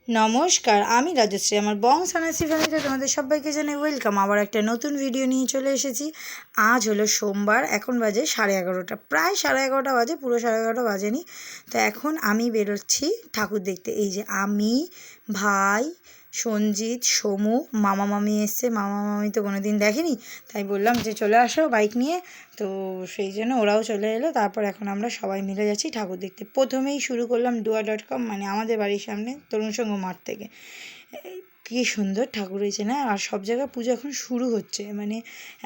নমস্কার, আমি রাজশ্রী। আমার বং সানাসি ফ্যামিলিতে তোমাদের সবাইকে জানাই ওয়েলকাম। আবার একটা নতুন ভিডিও নিয়ে চলে এসেছি। আজ হলো সোমবার, এখন বাজে 11:30, প্রায় 11:30 বাজে, পুরো 11:30 বাজেনি। তো এখন আমি বেরোচ্ছি ঠাকুর দেখতে। এই যে আমি, ভাই, সঞ্জিত, সমু, মামা মামি এসছে। মামা মামি তো কোনো দিন দেখেনি, তাই বললাম যে চলে আসো বাইক নিয়ে। তো সেই জন্য ওরাও চলে এলো। তারপর এখন আমরা সবাই মিলে যাচ্ছি ঠাকুর দেখতে। প্রথমেই শুরু করলাম ডুয়া.com, মানে আমাদের বাড়ির সামনে তরুণ সংঘ মাঠ থেকে। কী সুন্দর ঠাকুর হয়েছে না? আর সব জায়গায় পুজো এখন শুরু হচ্ছে, মানে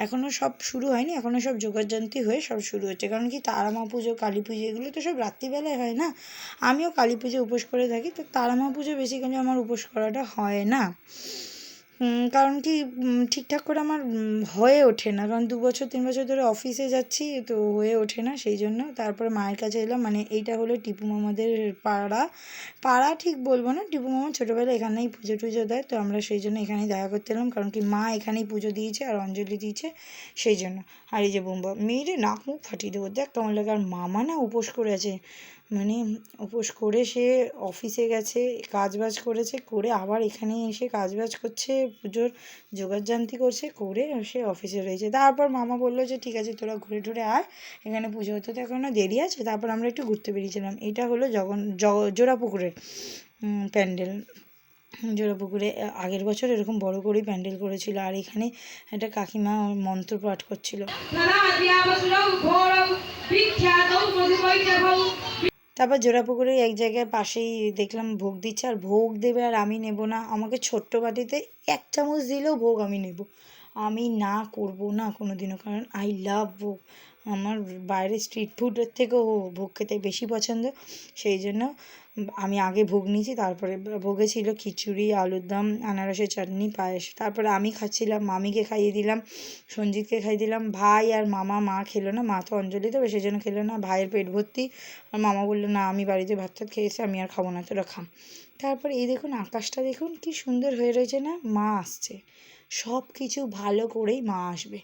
এখনও সব শুরু হয়নি, এখনও সব যোগাযান্তি হয়ে সব শুরু হচ্ছে। কারণ কি, তারা মা পুজো, কালী পুজো, এগুলো তো সব রাত্রিবেলায় হয় না। আমিও কালী পুজো উপোস করে থাকি, তো তারা মা পুজো বেসিক্যালি আমার উপোস করাটা হয় না। কারণ কি, ঠিকঠাক করে আমার হয়ে ওঠে না, কারণ 2-3 বছর ধরে অফিসে যাচ্ছি, তো হয়ে ওঠে না, সেই জন্য। তারপরে মায়ের কাছে এলাম, মানে এইটা হলো টিপু মামাদের পাড়া। পাড়া ঠিক বলবো না, টিপু মামা ছোটোবেলায় এখানেই পুজো টুজো দেয়, তো আমরা সেই জন্য এখানেই দেখা করতে এলাম। কারণ কি, মা এখানেই পুজো দিয়েছে আর অঞ্জলি দিয়েছে, সেই জন্য। আর এই যে বোম্বা মেয়েরে নাক মুখ ফাটিয়ে দেবো, দেখ কেমন লাগে। আর মামা না উপোস করে আছে, মানে উপোস করে সে অফিসে গেছে, কাজবাজ করেছে, করে আবার এখানে এসে কাজবাজ করছে, পুজোর যোগাযান্তি করছে, করে সে অফিসে রয়েছে। তারপর মামা বললো যে ঠিক আছে, তোরা ঘুরে টুরে আয়, এখানে পুজো হতে তো এখনও দেরি আছে। তারপর আমরা একটু ঘুরতে বেরিয়েছিলাম। এটা হলো জোড়াপুকুরের প্যান্ডেল। জোড়াপুকুরে আগের বছর এরকম বড় করেই প্যান্ডেল করেছিল। আর এখানে একটা কাকিমা মন্ত্র পাঠ করছিল। তারপর জোড়াপুকুরে এক জায়গায় পাশেই দেখলাম ভোগ দিচ্ছে, আর ভোগ দেবে আর আমি নেব না। আমাকে ছোট্ট বাটিতে 1 চামচ দিলেও ভোগ আমি নেব, আমি না করব না কোনো দিনও। কারণ আই লাভ ভোগ, আমার বাইরে স্ট্রিট ফুডের থেকেও ভোগ খেতে বেশি পছন্দ। সেই জন্য আমি আগে ভোগ নিয়েছি। তারপরে ভোগে ছিল খিচুড়ি, আলুর দম, আনারসের চাটনি, পায়েস। তারপরে আমি খাচ্ছিলাম, মামিকে খাইয়ে দিলাম, সঞ্জিতকে খাইয়ে দিলাম। ভাই আর মামা, মা খেলো না, মা তো অঞ্জলি দেবে সেই জন্য খেলো না। ভাইয়ের পেট ভর্তি, আর মামা বললো না, আমি বাড়িতে ভাত টাত খেয়েছি, আমি আর খাবো না, তোরা খা। তারপরে এই দেখুন, আকাশটা দেখুন কি সুন্দর হয়ে রয়েছে না? মা আসছে, সব কিছু ভালো করেই মা আসবে।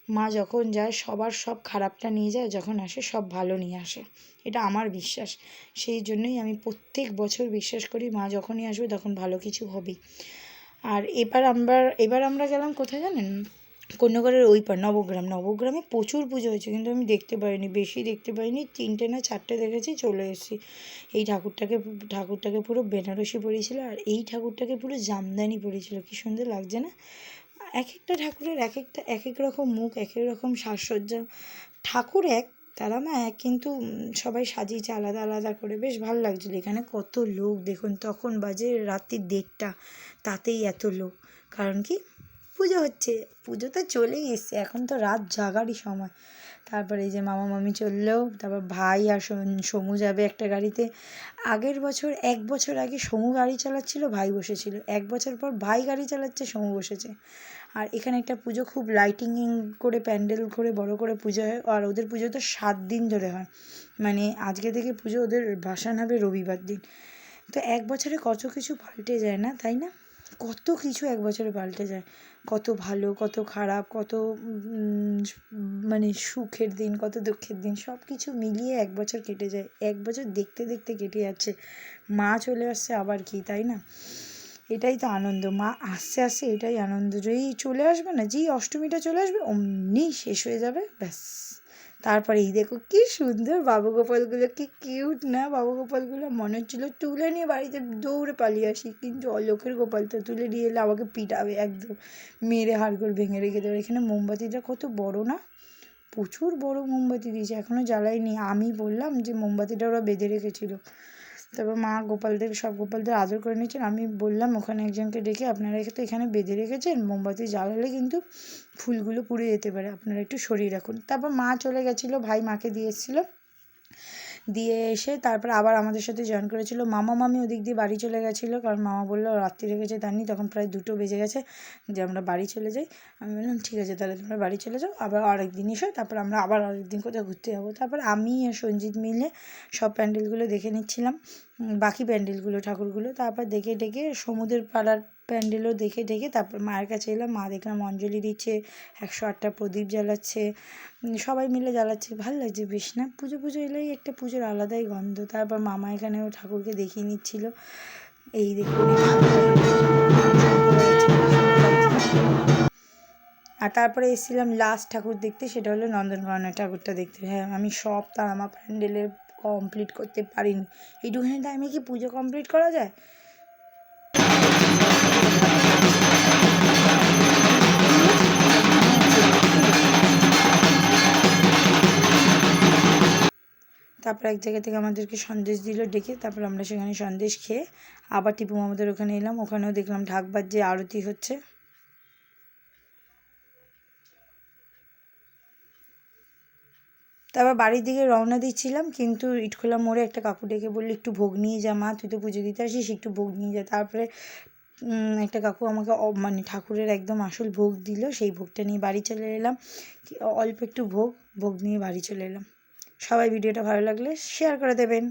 মা যখন যায় সবার সব খারাপটা নিয়ে যায়, যখন আসে সব ভালো নিয়ে আসে, এটা আমার বিশ্বাস। সেই জন্যই আমি প্রত্যেক বছর বিশ্বাস করি মা যখনই আসবে তখন ভালো কিছু হবেই। আর এবার আমরা গেলাম কোথায় জানেন? কন্যগড়ের ওই পার নবগ্রামে প্রচুর পুজো হয়েছে, কিন্তু আমি দেখতে পাইনি, বেশি দেখতে পাইনি, 3টে না 4টে দেখেছি, চলে এসেছি। এই ঠাকুরটাকে পুরো বেনারসি পরিয়েছিল, আর এই ঠাকুরটাকে পুরো জামদানি পরিয়েছিল। কী সুন্দর লাগছে না? এক একটা ঠাকুরের এক এক রকম মুখ, এক এক রকম সাজসজ্জা। ঠাকুর এক, তারা মা এক, কিন্তু সবাই সাজিয়েছে আলাদা আলাদা করে, বেশ ভালো লাগছিলো। এখানে কত লোক দেখুন, তখন বাজে রাত্রি 1:30, তাতেই এত লোক। কারণ কি, পুজো হচ্ছে, পুজো তো চলেই এসছে, এখন তো রাত জাগারই সময়। তারপরে এই যে মামা মামি চললো, তারপর ভাই আর সমু যাবে একটা গাড়িতে। আগের বছর, 1 বছর আগে সমু গাড়ি চালাচ্ছিল, ভাই বসেছিল। 1 বছর পর ভাই গাড়ি চালাচ্ছে, সমু বসেছে। আর এখানে একটা পুজো খুব লাইটিং করে, প্যান্ডেল করে, বড় করে পুজো হয়। আর ওদের পুজো তো 7 দিন ধরে হয়, মানে আজকে থেকে পুজো, ওদের ভাসান হবে রবিবার দিন। তো 1 বছরে কত কিছু পাল্টে যায় না, তাই না? কত কিছু 1 বছরে পাল্টে যায়, কত ভালো, কত খারাপ, কত মানে সুখের দিন, কত দুঃখের দিন, সব কিছু মিলিয়ে 1 বছর কেটে যায়। 1 বছর দেখতে দেখতে কেটে যাচ্ছে। মা চলে আসছে, আবার কি, তাই না? এটাই তো আনন্দ, মা আসছে আসছে, এটাই আনন্দ। যেই চলে আসবে না, যেই অষ্টমীটা চলে আসবে, অমনি শেষ হয়ে যাবে, ব্যাস। তারপরে এই দেখো কি সুন্দর বাবু গোপালগুলো, কি কিউট না বাবু গোপালগুলো! মনে হচ্ছিলো তুলে নিয়ে বাড়িতে দৌড়ে পালিয়ে আসি, কিন্তু অলোকের গোপাল তো, তুলে নিয়ে এলে আমাকে পিটাবে একদম, মেরে হাড়গোড় ভেঙে রেখে দেবে। এখানে মোমবাতিটা কত বড় না, প্রচুর বড় মোমবাতি দিয়েছে, এখনও জ্বালাইনি। আমি বললাম যে মোমবাতিটা ওরা বেঁধে রেখেছিল। তারপর মা সব গোপালদের আদর করে নিয়েছেন। আমি বললাম ওখানে একজনকে ডেকে, আপনারা তো এখানে বেঁধে রেখেছেন, মোমবাতি জ্বালালে কিন্তু ফুলগুলো পুড়ে যেতে পারে, আপনারা একটু সরিয়ে রাখুন। তারপর মা চলে গেছিলো, ভাই মাকে দিয়ে এসেছিলো, দিয়ে এসে তারপর আবার আমাদের সাথে জয়েন করেছিল। মামা মামি ওদিক দিয়ে বাড়ি চলে গেছিলো, কারণ মামা বললো রাত্রি রেখেছে, তার নি তখন প্রায় 2টো বেজে গেছে, যে আমরা বাড়ি চলে যাই। আমি বললাম ঠিক আছে, তাহলে তোমরা বাড়ি চলে যাও, আবার আরেকদিন এসো, তারপর আমরা আবার আরেকদিন কোথাও ঘুরতে যাবো। তারপর আমি আর সঞ্জিত মিলে সব প্যান্ডেলগুলো দেখে নিচ্ছিলাম, বাকি প্যান্ডেলগুলো, ঠাকুরগুলো। তারপর দেখে ডেকে সমুদ্র পাড়ার প্যান্ডেলও দেখে ডেকে তারপর মায়ের কাছে এলাম। মা দেখলাম অঞ্জলি দিচ্ছে, 108টা প্রদীপ জ্বালাচ্ছে, সবাই মিলে জ্বালাচ্ছে, ভালো লাগছে বেশ না? পুজো এলেই একটা পুজোর আলাদাই গন্ধ। তারপর মামা এখানেও ঠাকুরকে দেখিয়ে নিচ্ছিল। এই দেখুন আর তারপরে এসেছিলাম লাস্ট ঠাকুর দেখতে, সেটা হলো নন্দনকাননের ঠাকুরটা দেখতে। হ্যাঁ, আমি সব তারামা প্যান্ডেলের কমপ্লিট করতে পারিনি, এইটুখানি টাইমে কি পুজো কমপ্লিট করা যায়? তারপর এক জায়গা থেকে আমাদেরকে সন্দেশ দিল ডেকে, তারপর আমরা সেখানে সন্দেশ খেয়ে আবার টিপু মামাদের ওখানে এলাম। ওখানেও দেখলাম ঢাকবার যে আরতি হচ্ছে। তারপর বাড়ির দিকে রওনা দিচ্ছিলাম, কিন্তু ইটখোলা মোড়ে একটা কাকু ডেকে বললো একটু ভোগ নিয়ে যা মা, তুই তো পুজো দিতে আসিস, একটু ভোগ নিয়ে যা। তারপরে একটা কাকু আমাকে মানে ঠাকুরের একদম আসল ভোগ দিল, সেই ভোগটা নিয়ে বাড়ি চলে এলাম। অল্প একটু ভোগ নিয়ে বাড়ি চলে এলাম। সবাই ভিডিওটা ভালো লাগলে শেয়ার করে দেবেন।